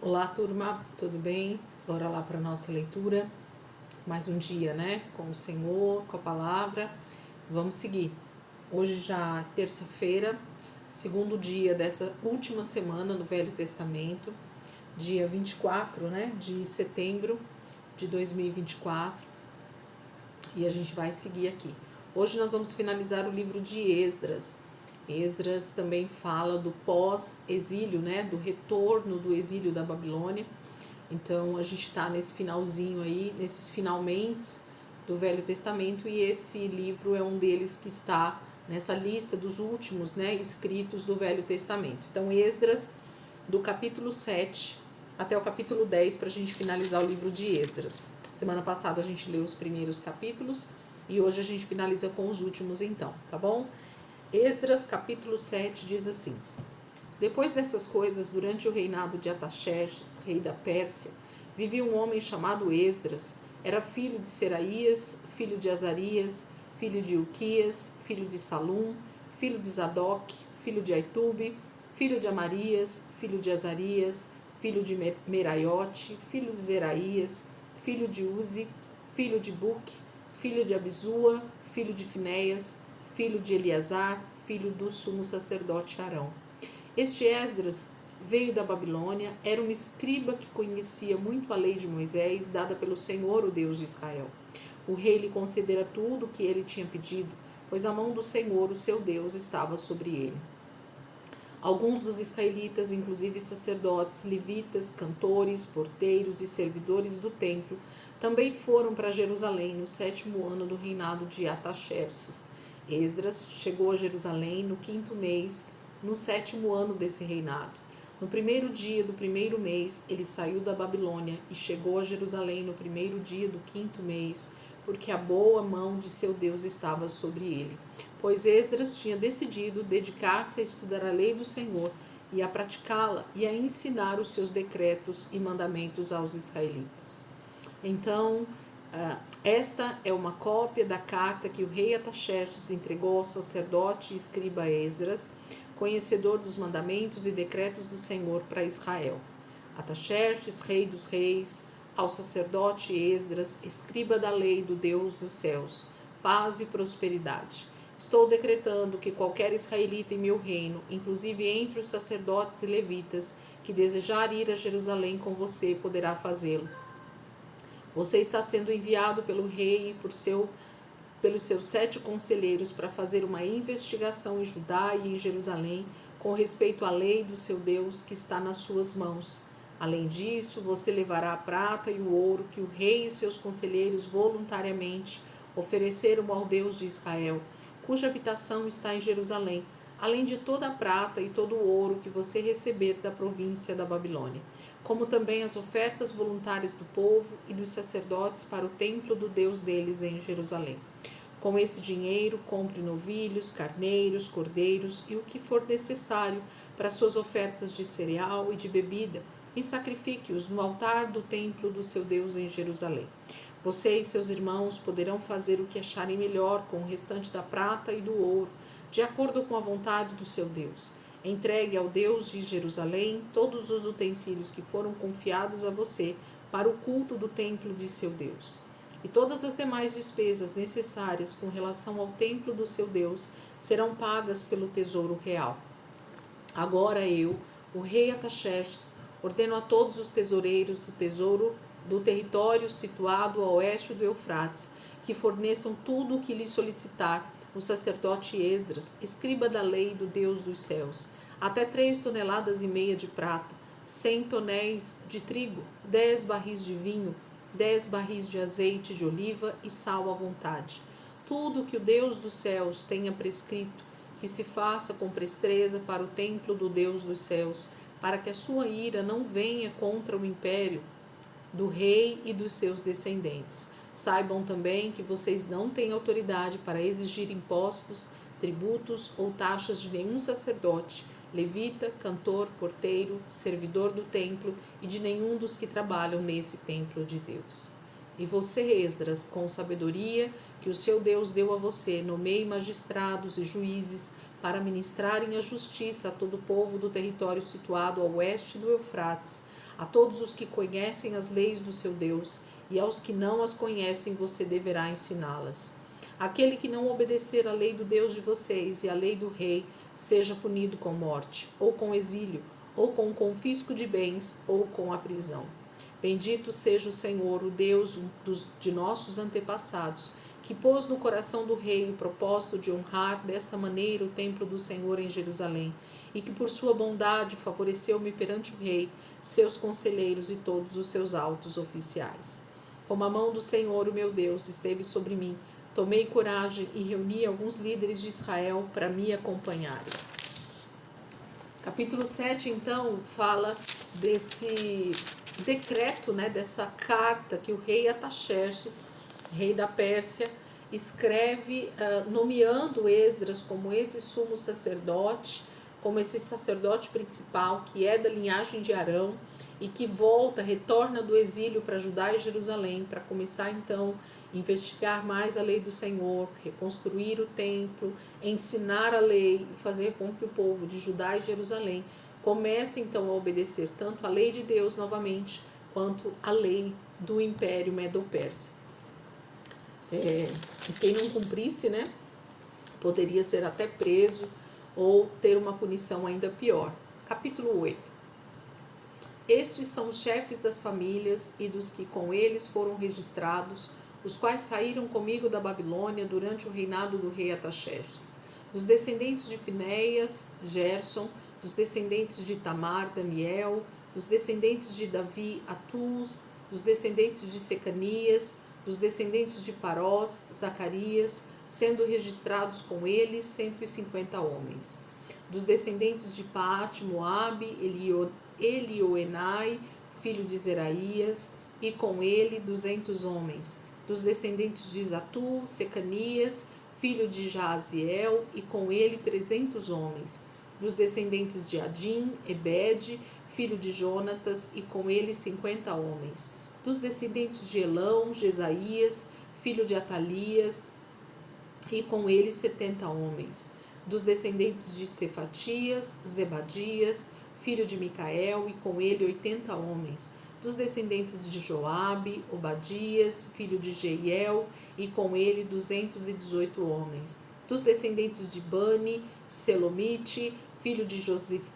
Olá, turma, tudo bem? Bora lá para nossa leitura. Mais um dia, né? Com o Senhor, com a palavra. Vamos seguir. Hoje já terça-feira, segundo dia dessa última semana do Velho Testamento, dia 24, né, de setembro de 2024. E a gente vai seguir aqui. Hoje nós vamos finalizar o livro de Esdras. Esdras também fala do pós-exílio, né, do retorno do exílio da Babilônia. Então a gente está nesse finalzinho aí, nesses finalmente do Velho Testamento, e esse livro é um deles que está nessa lista dos últimos, né, escritos do Velho Testamento. Então Esdras, do capítulo 7 até o capítulo 10, para a gente finalizar o livro de Esdras. Semana passada a gente leu os primeiros capítulos e hoje a gente finaliza com os últimos então, tá bom? Esdras capítulo 7 diz assim: Depois dessas coisas, durante o reinado de Artaxerxes, rei da Pérsia, vivia um homem chamado Esdras. Era filho de Seraías, filho de Azarias, filho de Ilquias, filho de Salum, filho de Zadok, filho de Aitube, filho de Amarias, filho de Azarias, filho de Meraiote, filho de Zeraías, filho de Uzi, filho de Buque, filho de Abisua, filho de Finéias, filho de Eleazar, filho do sumo sacerdote Arão. Este Esdras veio da Babilônia, era um escriba que conhecia muito a lei de Moisés, dada pelo Senhor, o Deus de Israel. O rei lhe concedera tudo o que ele tinha pedido, pois a mão do Senhor, o seu Deus, estava sobre ele. Alguns dos israelitas, inclusive sacerdotes, levitas, cantores, porteiros e servidores do templo, também foram para Jerusalém no 7º ano do reinado de Artaxerxes. Esdras chegou a Jerusalém no 5º mês, no 7º ano desse reinado. No primeiro dia do primeiro mês, ele saiu da Babilônia e chegou a Jerusalém no primeiro dia do 5º mês, porque a boa mão de seu Deus estava sobre ele. Pois Esdras tinha decidido dedicar-se a estudar a lei do Senhor e a praticá-la e a ensinar os seus decretos e mandamentos aos israelitas. Então, esta é uma cópia da carta que o rei Artaxerxes entregou ao sacerdote e escriba Esdras, conhecedor dos mandamentos e decretos do Senhor para Israel. Artaxerxes, rei dos reis, ao sacerdote Esdras, escriba da lei do Deus dos céus, paz e prosperidade. Estou decretando que qualquer israelita em meu reino, inclusive entre os sacerdotes e levitas, que desejar ir a Jerusalém com você, poderá fazê-lo. Você está sendo enviado pelo rei e pelos seus 7 conselheiros para fazer uma investigação em Judá e em Jerusalém com respeito à lei do seu Deus que está nas suas mãos. Além disso, você levará a prata e o ouro que o rei e seus conselheiros voluntariamente ofereceram ao Deus de Israel, cuja habitação está em Jerusalém, além de toda a prata e todo o ouro que você receber da província da Babilônia, como também as ofertas voluntárias do povo e dos sacerdotes para o templo do Deus deles em Jerusalém. Com esse dinheiro, compre novilhos, carneiros, cordeiros e o que for necessário para suas ofertas de cereal e de bebida, e sacrifique-os no altar do templo do seu Deus em Jerusalém. Você e seus irmãos poderão fazer o que acharem melhor com o restante da prata e do ouro, de acordo com a vontade do seu Deus. Entregue ao Deus de Jerusalém todos os utensílios que foram confiados a você para o culto do templo de seu Deus. E todas as demais despesas necessárias com relação ao templo do seu Deus serão pagas pelo tesouro real. Agora eu, o rei Artaxerxes, ordeno a todos os tesoureiros do tesouro do território situado a oeste do Eufrates que forneçam tudo o que lhe solicitar o sacerdote Esdras, escriba da lei do Deus dos céus, até 3,5 toneladas de prata, 100 tonéis de trigo, 10 barris de vinho, 10 barris de azeite de oliva e sal à vontade. Tudo que o Deus dos céus tenha prescrito, que se faça com presteza para o templo do Deus dos céus, para que a sua ira não venha contra o império do rei e dos seus descendentes. Saibam também que vocês não têm autoridade para exigir impostos, tributos ou taxas de nenhum sacerdote, levita, cantor, porteiro, servidor do templo e de nenhum dos que trabalham nesse templo de Deus. E você, Esdras, com sabedoria que o seu Deus deu a você, nomeie magistrados e juízes para ministrarem a justiça a todo o povo do território situado ao oeste do Eufrates, a todos os que conhecem as leis do seu Deus, e aos que não as conhecem você deverá ensiná-las. Aquele que não obedecer à lei do Deus de vocês e à lei do rei, seja punido com morte, ou com exílio, ou com o confisco de bens, ou com a prisão. Bendito seja o Senhor, o Deus de nossos antepassados, que pôs no coração do rei o propósito de honrar desta maneira o templo do Senhor em Jerusalém, e que por sua bondade favoreceu-me perante o rei, seus conselheiros e todos os seus altos oficiais. Como a mão do Senhor, o meu Deus, esteve sobre mim, tomei coragem e reuni alguns líderes de Israel para me acompanharem. Capítulo 7, então, fala desse decreto, dessa carta que o rei Artaxerxes, rei da Pérsia, escreve nomeando Esdras como esse sumo sacerdote, como esse sacerdote principal, que é da linhagem de Arão e que retorna do exílio para Judá e Jerusalém, para começar então a investigar mais a lei do Senhor, reconstruir o templo, ensinar a lei e fazer com que o povo de Judá e Jerusalém comece então a obedecer tanto a lei de Deus novamente, quanto a lei do Império Medo-Persa. E quem não cumprisse, poderia ser até preso ou ter uma punição ainda pior. Capítulo 8. Estes são os chefes das famílias e dos que com eles foram registrados, os quais saíram comigo da Babilônia durante o reinado do rei Artaxerxes. Dos descendentes de Finéias, Gerson, dos descendentes de Tamar, Daniel, dos descendentes de Davi, Atuz, dos descendentes de Secanias, dos descendentes de Parós, Zacarias, sendo registrados com eles 150 homens. Dos descendentes de Paate, Moabe, Elioenai, filho de Zeraías, e com ele 200 homens. Dos descendentes de Zatu, Secanias, filho de Jaaziel, e com ele 300 homens. Dos descendentes de Adim, Ebed, filho de Jonatas, e com ele 50 homens. Dos descendentes de Elão, Jesaías, filho de Atalias, e com ele 70 homens. Dos descendentes de Cefatias, Zebadias, filho de Micael, e com ele 80 homens. Dos descendentes de Joabe, Obadias, filho de Jeiel, e com ele 218 homens. Dos descendentes de Bani, Selomite, filho de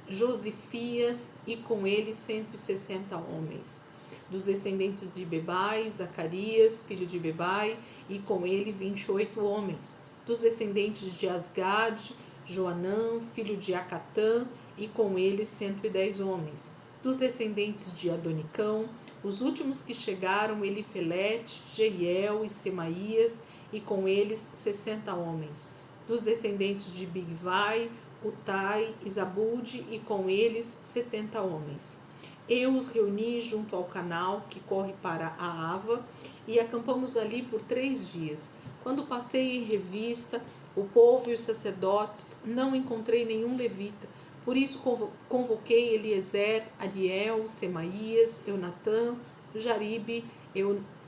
Josifias, e com ele 160 homens. Dos descendentes de Bebai, Zacarias, filho de Bebai, e com ele 28 homens. Dos descendentes de Asgad, Joanã, filho de Acatã, e com ele 110 homens. Dos descendentes de Adonicão, os últimos que chegaram, Elifelete, Jeiel e Semaías, e com eles 60 homens. Dos descendentes de Bigvai, Utai e Zabude, e com eles 70 homens. Eu os reuni junto ao canal que corre para a Ava, e acampamos ali por 3 dias. Quando passei em revista o povo e os sacerdotes, não encontrei nenhum levita. Por isso convoquei Eliezer, Ariel, Semaías, Eunatã, Jaribe,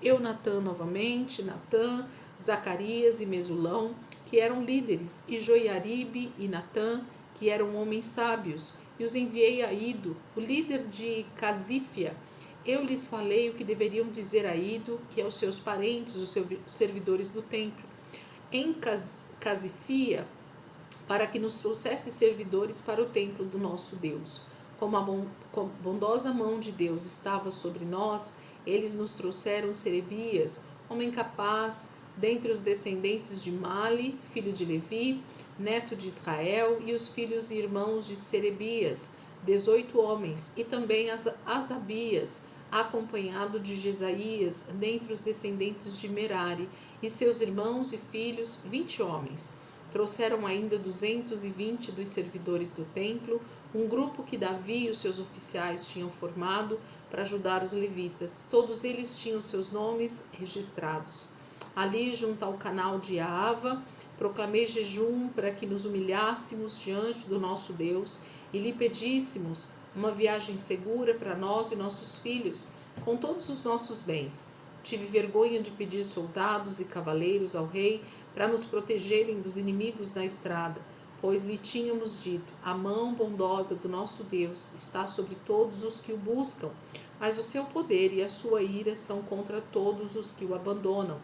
Eunatã novamente, Natã, Zacarias e Mesulão, que eram líderes, e Joiaribe e Natã, que eram homens sábios, e os enviei a Ido, o líder de Casífia. Eu lhes falei o que deveriam dizer a Ido e aos seus parentes, os servidores do templo, em Casífia, para que nos trouxesse servidores para o templo do nosso Deus. Como a bondosa mão de Deus estava sobre nós, eles nos trouxeram Serebias, homem capaz, dentre os descendentes de Mali, filho de Levi, neto de Israel, e os filhos e irmãos de Serebias, 18 homens, e também Asabias, acompanhado de Jesaías, dentre os descendentes de Merari, e seus irmãos e filhos, 20 homens. Trouxeram ainda 220 dos servidores do templo, um grupo que Davi e os seus oficiais tinham formado para ajudar os levitas. Todos eles tinham seus nomes registrados. Ali, junto ao canal de Ahava, proclamei jejum para que nos humilhássemos diante do nosso Deus e lhe pedíssemos uma viagem segura para nós e nossos filhos, com todos os nossos bens. Tive vergonha de pedir soldados e cavaleiros ao rei para nos protegerem dos inimigos na estrada. pois lhe tínhamos dito: a mão bondosa do nosso Deus está sobre todos os que o buscam, mas o seu poder e a sua ira são contra todos os que o abandonam.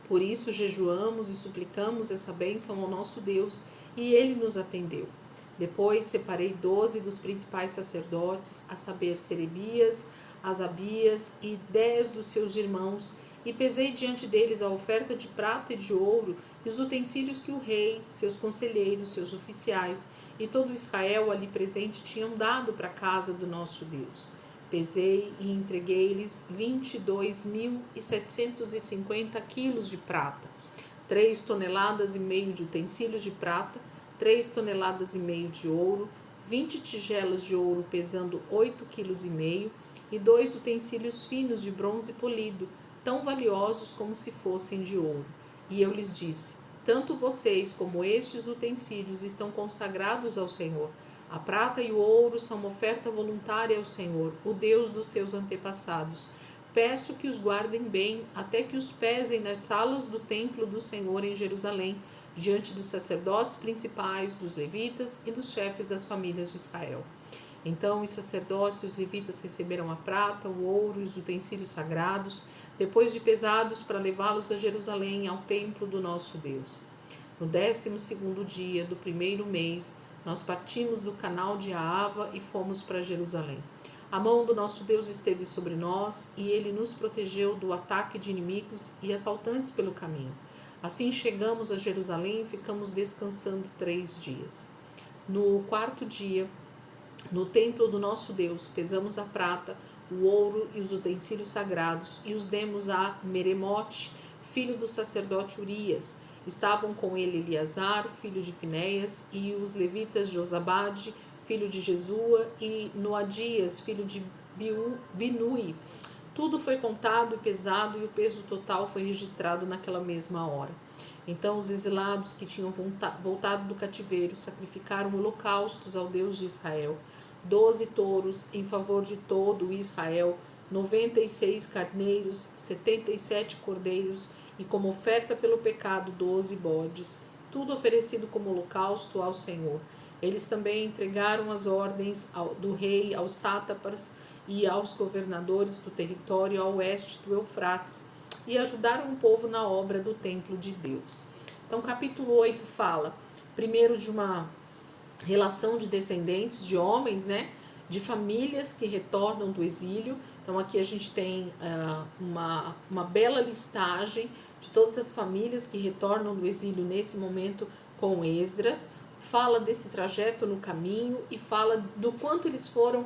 Por isso jejuamos e suplicamos essa bênção ao nosso Deus, e ele nos atendeu. Depois separei 12 dos principais sacerdotes, a saber, Serebias, Asabias e 10 dos seus irmãos, e pesei diante deles a oferta de prata e de ouro e os utensílios que o rei, seus conselheiros, seus oficiais e todo Israel ali presente tinham dado para a casa do nosso Deus. Pesei e entreguei-lhes 22.750 quilos de prata, 3,5 toneladas de utensílios de prata, 3,5 toneladas de ouro, 20 tigelas de ouro pesando 8,5 quilos e 2 utensílios finos de bronze polido, tão valiosos como se fossem de ouro. E eu lhes disse: tanto vocês como estes utensílios estão consagrados ao Senhor. A prata e o ouro são uma oferta voluntária ao Senhor, o Deus dos seus antepassados. Peço que os guardem bem, até que os pesem nas salas do templo do Senhor em Jerusalém, diante dos sacerdotes principais, dos levitas e dos chefes das famílias de Israel. Então os sacerdotes e os levitas receberam a prata, o ouro e os utensílios sagrados, depois de pesados para levá-los a Jerusalém, ao templo do nosso Deus. No 12º dia do 1º mês, nós partimos do canal de Ahava e fomos para Jerusalém. A mão do nosso Deus esteve sobre nós e ele nos protegeu do ataque de inimigos e assaltantes pelo caminho. Assim chegamos a Jerusalém e ficamos descansando 3 dias. No 4º dia, no templo do nosso Deus, pesamos a prata, o ouro e os utensílios sagrados e os demos a Meremote, filho do sacerdote Urias. Estavam com ele Eleazar, filho de Finéias, e os levitas Josabade, filho de Jesua, e Noadias, filho de Binui. Tudo foi contado e pesado, e o peso total foi registrado naquela mesma hora. Então os exilados que tinham voltado do cativeiro sacrificaram holocaustos ao Deus de Israel: 12 touros em favor de todo Israel, 96 carneiros, 77 cordeiros e como oferta pelo pecado 12 bodes, tudo oferecido como holocausto ao Senhor. Eles também entregaram as ordens do rei aos sátrapas e aos governadores do território ao oeste do Eufrates e ajudaram o povo na obra do templo de Deus. Então, capítulo 8 fala primeiro de uma relação de descendentes, de homens, né, de famílias que retornam do exílio. Então aqui a gente tem uma bela listagem de todas as famílias que retornam do exílio nesse momento com Esdras. Fala desse trajeto no caminho e fala do quanto eles foram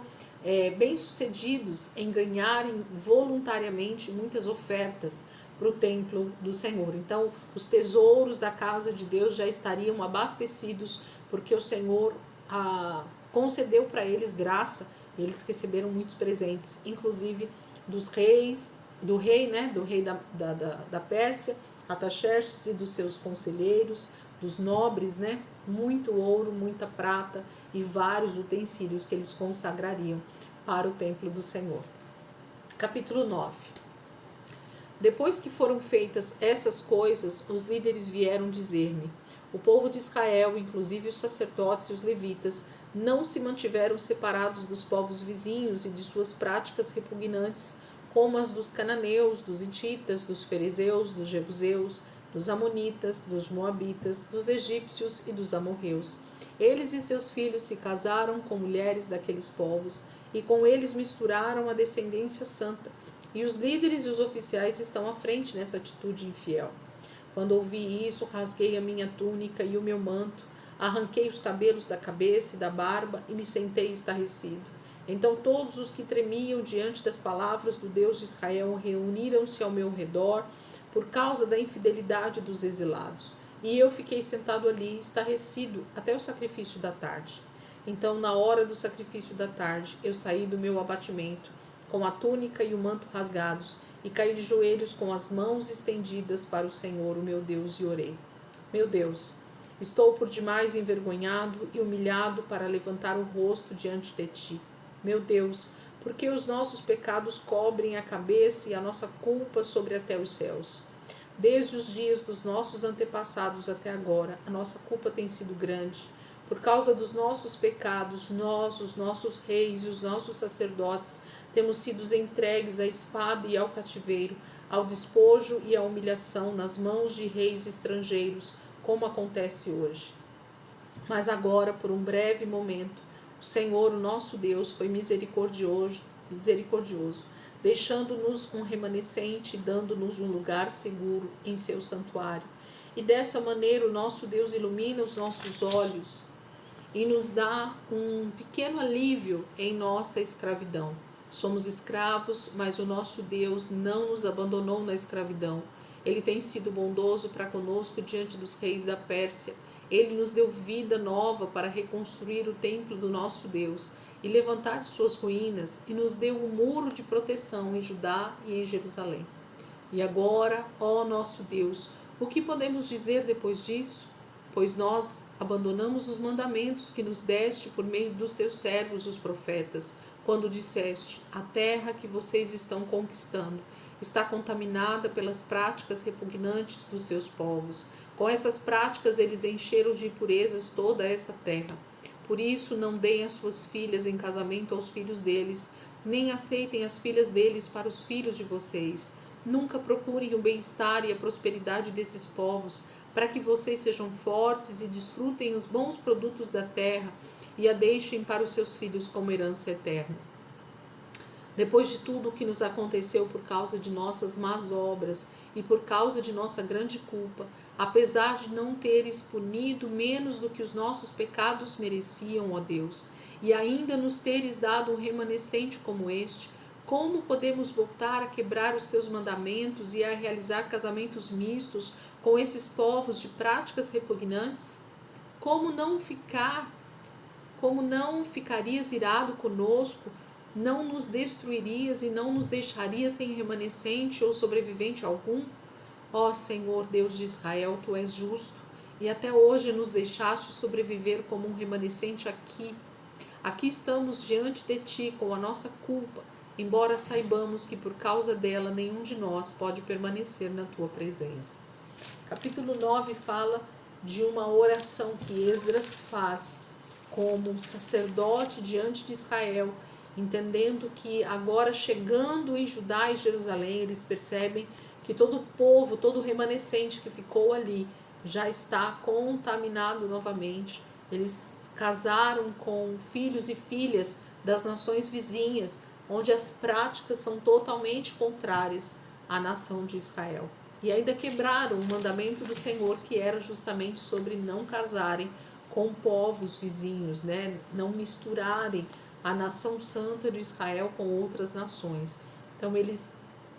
bem-sucedidos em ganharem voluntariamente muitas ofertas para o templo do Senhor. Então os tesouros da casa de Deus já estariam abastecidos, porque o Senhor concedeu para eles graça. Eles receberam muitos presentes, inclusive dos reis, do rei da Pérsia, Artaxerxes, e dos seus conselheiros, dos nobres, né? Muito ouro, muita prata e vários utensílios que eles consagrariam para o templo do Senhor. Capítulo 9. Depois que foram feitas essas coisas, os líderes vieram dizer-me: o povo de Israel, inclusive os sacerdotes e os levitas, não se mantiveram separados dos povos vizinhos e de suas práticas repugnantes, como as dos cananeus, dos hititas, dos ferezeus, dos jebuseus, dos amonitas, dos moabitas, dos egípcios e dos amorreus. Eles e seus filhos se casaram com mulheres daqueles povos e com eles misturaram a descendência santa. E os líderes e os oficiais estão à frente nessa atitude infiel. Quando ouvi isso, rasguei a minha túnica e o meu manto, arranquei os cabelos da cabeça e da barba e me sentei estarrecido. Então todos os que tremiam diante das palavras do Deus de Israel reuniram-se ao meu redor por causa da infidelidade dos exilados. E eu fiquei sentado ali, estarrecido, até o sacrifício da tarde. Então, na hora do sacrifício da tarde, eu saí do meu abatimento, com a túnica e o manto rasgados, e caí de joelhos com as mãos estendidas para o Senhor, o meu Deus, e orei: meu Deus, estou por demais envergonhado e humilhado para levantar o rosto diante de ti. Meu Deus, porque os nossos pecados cobrem a cabeça e a nossa culpa sobre até os céus. Desde os dias dos nossos antepassados até agora, a nossa culpa tem sido grande. Por causa dos nossos pecados, nós, os nossos reis e os nossos sacerdotes, temos sido entregues à espada e ao cativeiro, ao despojo e à humilhação nas mãos de reis estrangeiros, como acontece hoje. Mas agora, por um breve momento, o Senhor, o nosso Deus, foi misericordioso, deixando-nos um remanescente e dando-nos um lugar seguro em seu santuário. E dessa maneira o nosso Deus ilumina os nossos olhos e nos dá um pequeno alívio em nossa escravidão. Somos escravos, mas o nosso Deus não nos abandonou na escravidão. Ele tem sido bondoso para conosco diante dos reis da Pérsia. Ele nos deu vida nova para reconstruir o templo do nosso Deus e levantar suas ruínas, e nos deu um muro de proteção em Judá e em Jerusalém. E agora, ó nosso Deus, o que podemos dizer depois disso? Pois nós abandonamos os mandamentos que nos deste por meio dos teus servos, os profetas, quando disseste: a terra que vocês estão conquistando está contaminada pelas práticas repugnantes dos seus povos. Com essas práticas eles encheram de impurezas toda essa terra. Por isso não deem as suas filhas em casamento aos filhos deles, nem aceitem as filhas deles para os filhos de vocês. Nunca procurem o bem-estar e a prosperidade desses povos, para que vocês sejam fortes e desfrutem os bons produtos da terra e a deixem para os seus filhos como herança eterna. Depois de tudo o que nos aconteceu por causa de nossas más obras e por causa de nossa grande culpa, apesar de não teres punido menos do que os nossos pecados mereciam, ó Deus, e ainda nos teres dado um remanescente como este, como podemos voltar a quebrar os teus mandamentos e a realizar casamentos mistos com esses povos de práticas repugnantes? Como não ficarias irado conosco? Não nos destruirias e não nos deixarias sem remanescente ou sobrevivente algum? Ó Senhor, Deus de Israel, Tu és justo, e até hoje nos deixaste sobreviver como um remanescente aqui. Aqui estamos diante de Ti com a nossa culpa, embora saibamos que por causa dela nenhum de nós pode permanecer na Tua presença. Capítulo 9 fala de uma oração que Esdras faz como sacerdote diante de Israel, entendendo que agora, chegando em Judá e Jerusalém, eles percebem que todo o povo, todo o remanescente que ficou ali já está contaminado novamente. Eles casaram com filhos e filhas das nações vizinhas, onde as práticas são totalmente contrárias à nação de Israel. E ainda quebraram o mandamento do Senhor, que era justamente sobre não casarem com povos vizinhos, né? Não misturarem a nação santa de Israel com outras nações. Então eles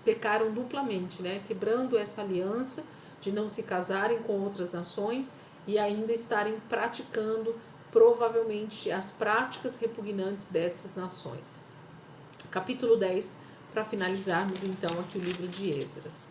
pecaram duplamente, né? Quebrando essa aliança de não se casarem com outras nações e ainda estarem praticando provavelmente as práticas repugnantes dessas nações. Capítulo 10, para finalizarmos então aqui o livro de Esdras.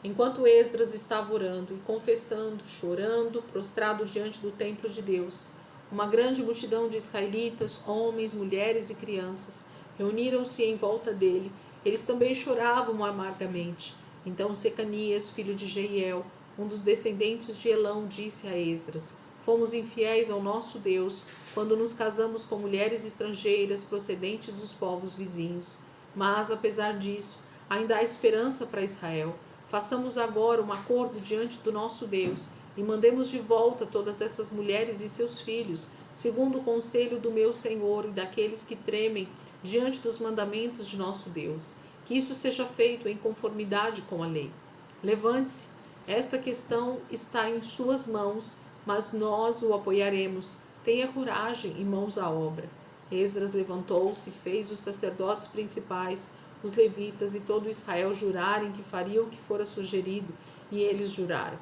Enquanto Esdras estava orando e confessando, chorando, prostrado diante do templo de Deus, uma grande multidão de israelitas, homens, mulheres e crianças, reuniram-se em volta dele. Eles também choravam amargamente. Então Secanias, filho de Jeiel, um dos descendentes de Elão, disse a Esdras: fomos infiéis ao nosso Deus quando nos casamos com mulheres estrangeiras procedentes dos povos vizinhos. Mas, apesar disso, ainda há esperança para Israel. Façamos agora um acordo diante do nosso Deus e mandemos de volta todas essas mulheres e seus filhos, segundo o conselho do meu Senhor e daqueles que tremem diante dos mandamentos de nosso Deus. Que isso seja feito em conformidade com a lei. Levante-se, esta questão está em suas mãos, mas nós o apoiaremos. Tenha coragem e mãos à obra. Esdras levantou-se e fez os sacerdotes principais, os levitas e todo Israel jurarem que fariam o que fora sugerido, e eles juraram.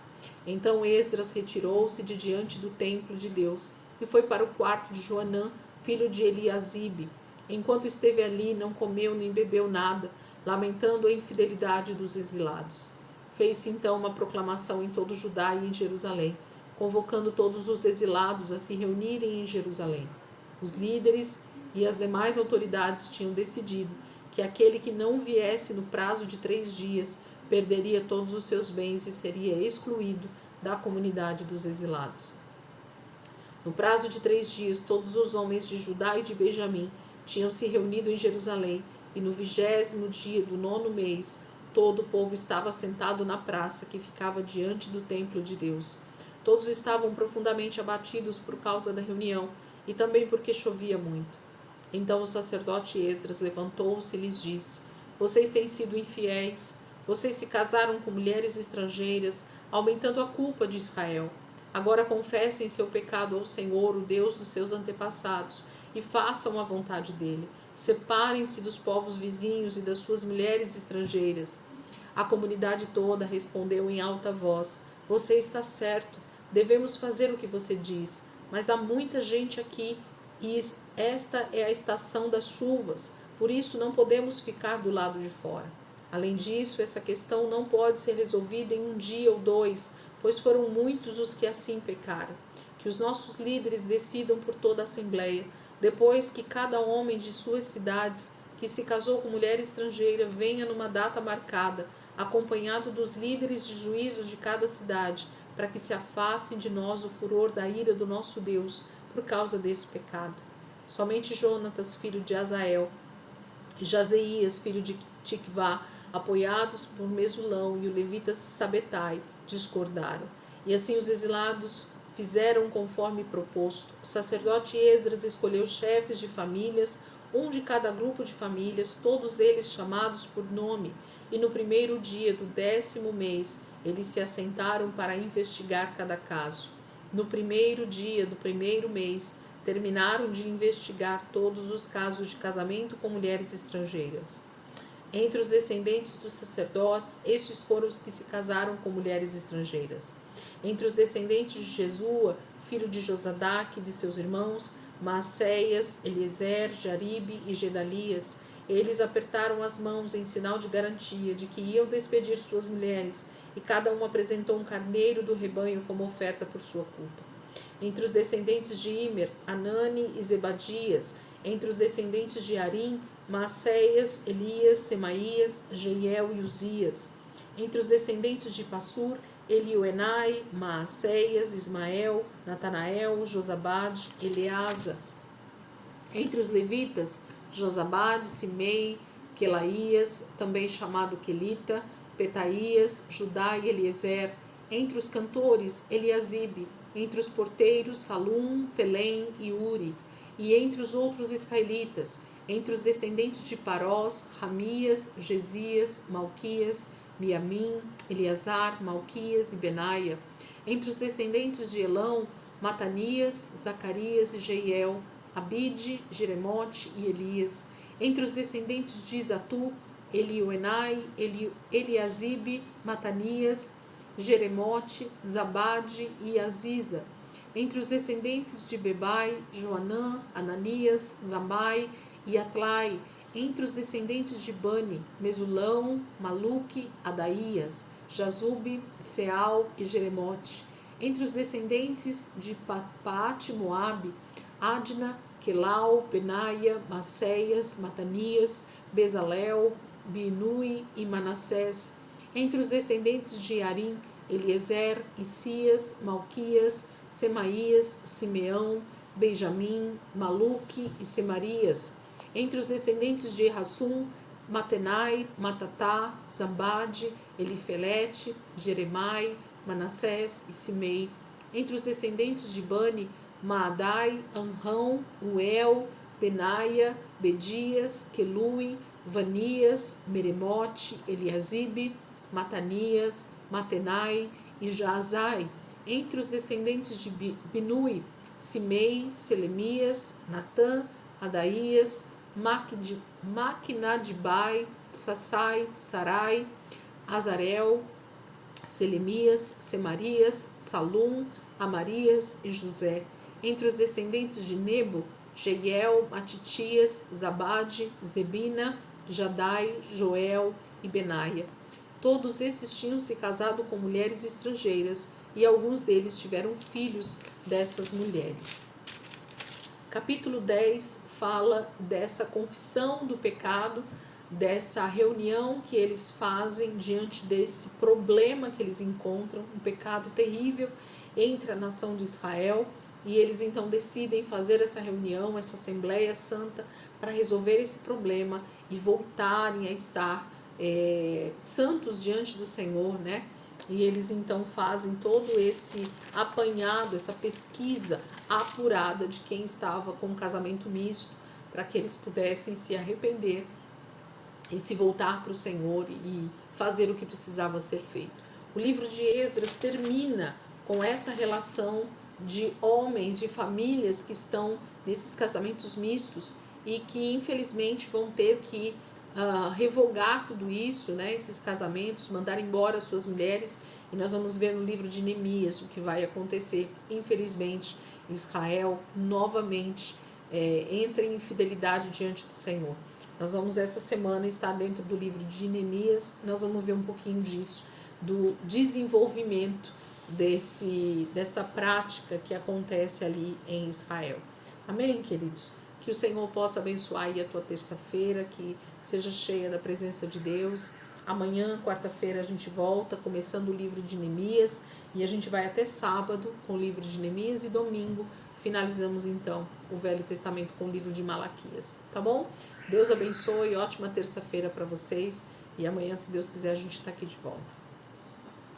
Então Esdras retirou-se de diante do templo de Deus e foi para o quarto de Joanã, filho de Eliasibe. Enquanto esteve ali, não comeu nem bebeu nada, lamentando a infidelidade dos exilados. Fez-se então uma proclamação em todo Judá e em Jerusalém, convocando todos os exilados a se reunirem em Jerusalém. Os líderes e as demais autoridades tinham decidido que aquele que não viesse no prazo de 3 dias perderia todos os seus bens e seria excluído da comunidade dos exilados. No prazo de 3 dias, todos os homens de Judá e de Benjamim tinham se reunido em Jerusalém, e no 20º dia do 9º mês, todo o povo estava sentado na praça que ficava diante do templo de Deus. Todos estavam profundamente abatidos por causa da reunião, e também porque chovia muito. Então o sacerdote Esdras levantou-se e lhes disse: Vocês têm sido infiéis, vocês se casaram com mulheres estrangeiras, aumentando a culpa de Israel. Agora confessem seu pecado ao Senhor, o Deus dos seus antepassados, e façam a vontade dele. Separem-se dos povos vizinhos e das suas mulheres estrangeiras. A comunidade toda respondeu em alta voz: Você está certo, devemos fazer o que você diz, mas há muita gente aqui e esta é a estação das chuvas, por isso não podemos ficar do lado de fora. Além disso, essa questão não pode ser resolvida em 1 dia ou 2, pois foram muitos os que assim pecaram. Que os nossos líderes decidam por toda a Assembleia, depois que cada homem de suas cidades que se casou com mulher estrangeira venha numa data marcada, acompanhado dos líderes de juízos de cada cidade, para que se afastem de nós o furor da ira do nosso Deus por causa desse pecado. Somente Jonatas, filho de Azael, e Jazeias, filho de Tikvá, apoiados por Mesulão e o levita Sabetai, discordaram. E assim os exilados fizeram conforme proposto. O sacerdote Esdras escolheu chefes de famílias, um de cada grupo de famílias, todos eles chamados por nome, e no 1º dia do 10º mês eles se assentaram para investigar cada caso. No 1º dia do 1º mês terminaram de investigar todos os casos de casamento com mulheres estrangeiras. Entre os descendentes dos sacerdotes, estes foram os que se casaram com mulheres estrangeiras. Entre os descendentes de Jesua, filho de Josadaque e de seus irmãos, Maacéias, Eliezer, Jaribe e Gedalias, eles apertaram as mãos em sinal de garantia de que iam despedir suas mulheres, e cada um apresentou um carneiro do rebanho como oferta por sua culpa. Entre os descendentes de Imer, Anani e Zebadias. Entre os descendentes de Arim, Maacéias, Elias, Semaías, Jeiel e Uzias. Entre os descendentes de Passur, Elioenai, Maacéias, Ismael, Natanael, Josabade, Eleasa. Entre os levitas, Josabade, Simei, Quelaías, também chamado Quelita, Petaías, Judá e Eliezer. Entre os cantores, Eliasibe. Entre os porteiros, Salum, Telém e Uri. E entre os outros israelitas, entre os descendentes de Parós, Ramias, Gesias, Malquias, Miamim, Eleazar, Malquias e Benaia. Entre os descendentes de Elão, Matanias, Zacarias e Jeiel, Abide, Jeremote e Elias. Entre os descendentes de Izatu, Elioenai, Eliasibe, Matanias, Jeremote, Zabade e Aziza. Entre os descendentes de Bebai, Joanã, Ananias, Zambai e Atlai. Entre os descendentes de Bani, Mesulão, Maluque, Adaías, Jazube, Seal e Jeremote. Entre os descendentes de Paate Moabe, Adna, Quelau, Benaia, Maceias, Matanias, Bezalel, Binui e Manassés. Entre os descendentes de Arim, Eliezer, Isias, Malquias, Semaías, Simeão, Benjamim, Maluque e Semarias. Entre os descendentes de Rassum, Matenai, Matatá, Zambade, Elifelete, Jeremai, Manassés e Simei. Entre os descendentes de Bani, Maadai, Anrão, Uel, Benaia, Bedias, Quelui, Vanias, Meremote, Eliasibe, Matanias, Matenai e Jaazai. Entre os descendentes de Binui, Simei, Selemias, Natã, Adaías, Maquinadibai, Sassai, Sarai, Azarel, Selemias, Semarias, Salum, Amarias e José. Entre os descendentes de Nebo, Jeiel, Matitias, Zabade, Zebina, Jadai, Joel e Benaia. Todos esses tinham se casado com mulheres estrangeiras e alguns deles tiveram filhos dessas mulheres. Capítulo 10 fala dessa confissão do pecado dessa reunião que eles fazem diante desse problema que eles encontram, um pecado terrível entre a nação de Israel, e eles então decidem fazer essa reunião, essa Assembleia Santa, para resolver esse problema e voltarem a estar santos diante do Senhor, né? E eles então fazem todo esse apanhado, essa pesquisa apurada de quem estava com um casamento misto, para que eles pudessem se arrepender e se voltar para o Senhor e fazer o que precisava ser feito. O livro de Esdras termina com essa relação de homens, de famílias que estão nesses casamentos mistos e que infelizmente vão ter que revogar tudo isso, né, esses casamentos, mandar embora suas mulheres, e nós vamos ver no livro de Neemias o que vai acontecer. Infelizmente, Israel novamente entra em infidelidade diante do Senhor. Nós vamos essa semana estar dentro do livro de Neemias, nós vamos ver um pouquinho disso, do desenvolvimento dessa prática que acontece ali em Israel. Amém, queridos? Que o Senhor possa abençoar aí a tua terça-feira, que seja cheia da presença de Deus. Amanhã, quarta-feira, a gente volta, começando o livro de Neemias, e a gente vai até sábado com o livro de Neemias, e domingo finalizamos então o Velho Testamento com o livro de Malaquias, tá bom? Deus abençoe, ótima terça-feira para vocês, e amanhã, se Deus quiser, a gente está aqui de volta.